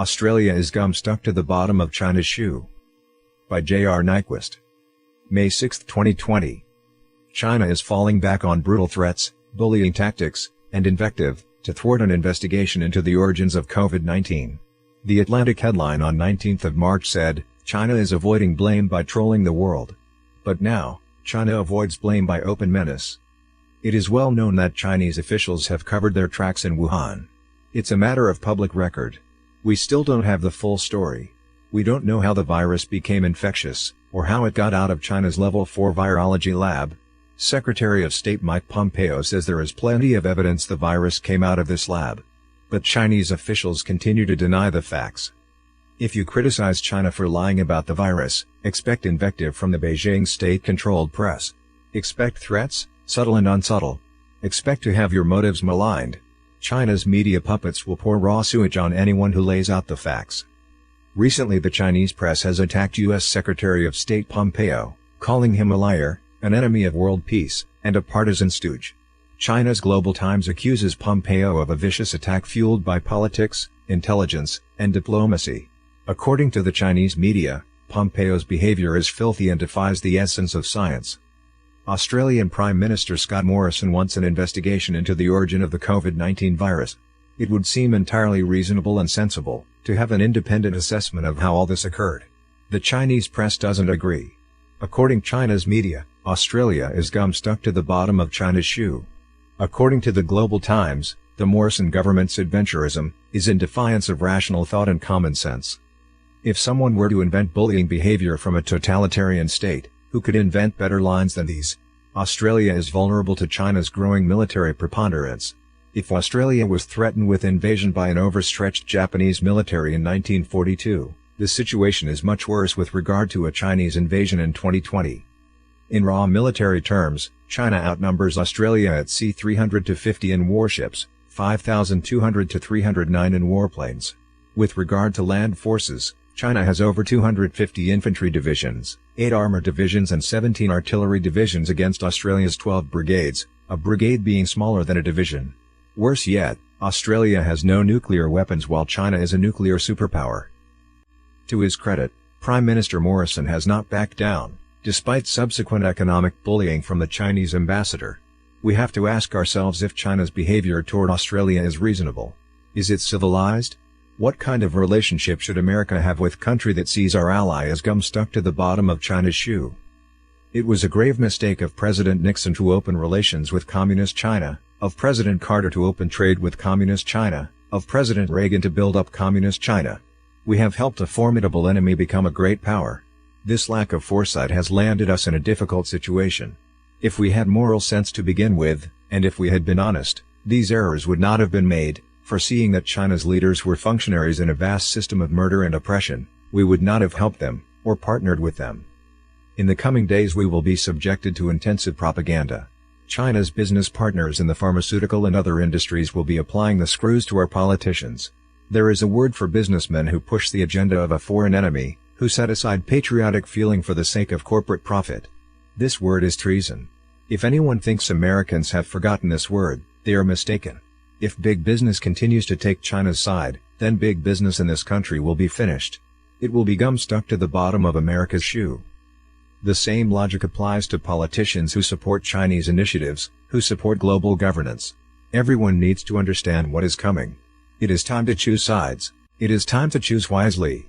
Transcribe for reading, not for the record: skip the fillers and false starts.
Australia is gum stuck to the bottom of China's shoe. By J.R. Nyquist. May 6, 2020. China is falling back on brutal threats, bullying tactics, and invective, to thwart an investigation into the origins of COVID-19. The Atlantic headline on 19th of March said, China is avoiding blame by trolling the world. But now, China avoids blame by open menace. It is well known that Chinese officials have covered their tracks in Wuhan. It's a matter of public record. We still don't have the full story. We don't know how the virus became infectious, or how it got out of China's Level 4 virology lab. Secretary of State Mike Pompeo says there is plenty of evidence the virus came out of this lab. But Chinese officials continue to deny the facts. If you criticize China for lying about the virus, expect invective from the Beijing state-controlled press. Expect threats, subtle and unsubtle. Expect to have your motives maligned. China's media puppets will pour raw sewage on anyone who lays out the facts. Recently the Chinese press has attacked U.S. Secretary of State Pompeo, calling him a liar, an enemy of world peace, and a partisan stooge. China's Global Times accuses Pompeo of a vicious attack fueled by politics, intelligence, and diplomacy. According to the Chinese media, Pompeo's behavior is filthy and defies the essence of science. Australian Prime Minister Scott Morrison wants an investigation into the origin of the COVID-19 virus. It would seem entirely reasonable and sensible to have an independent assessment of how all this occurred. The Chinese press doesn't agree. According to China's media, Australia is gum stuck to the bottom of China's shoe. According to the Global Times, the Morrison government's adventurism is in defiance of rational thought and common sense. If someone were to invent bullying behavior from a totalitarian state, who could invent better lines than these? Australia is vulnerable to China's growing military preponderance. If Australia was threatened with invasion by an overstretched Japanese military in 1942, the situation is much worse with regard to a Chinese invasion in 2020. In raw military terms, China outnumbers Australia at sea 300 to 50 in warships, 5,200 to 309 in warplanes. With regard to land forces, China has over 250 infantry divisions, 8 armor divisions and 17 artillery divisions against Australia's 12 brigades, a brigade being smaller than a division. Worse yet, Australia has no nuclear weapons while China is a nuclear superpower. To his credit, Prime Minister Morrison has not backed down, despite subsequent economic bullying from the Chinese ambassador. We have to ask ourselves if China's behavior toward Australia is reasonable. Is it civilized? What kind of relationship should America have with a country that sees our ally as gum stuck to the bottom of China's shoe? It was a grave mistake of President Nixon to open relations with Communist China, of President Carter to open trade with Communist China, of President Reagan to build up Communist China. We have helped a formidable enemy become a great power. This lack of foresight has landed us in a difficult situation. If we had moral sense to begin with, and if we had been honest, these errors would not have been made. Foreseeing that China's leaders were functionaries in a vast system of murder and oppression, we would not have helped them, or partnered with them. In the coming days we will be subjected to intensive propaganda. China's business partners in the pharmaceutical and other industries will be applying the screws to our politicians. There is a word for businessmen who push the agenda of a foreign enemy, who set aside patriotic feeling for the sake of corporate profit. This word is treason. If anyone thinks Americans have forgotten this word, they are mistaken. If big business continues to take China's side, then big business in this country will be finished. It will be gum stuck to the bottom of America's shoe. The same logic applies to politicians who support Chinese initiatives, who support global governance. Everyone needs to understand what is coming. It is time to choose sides. It is time to choose wisely.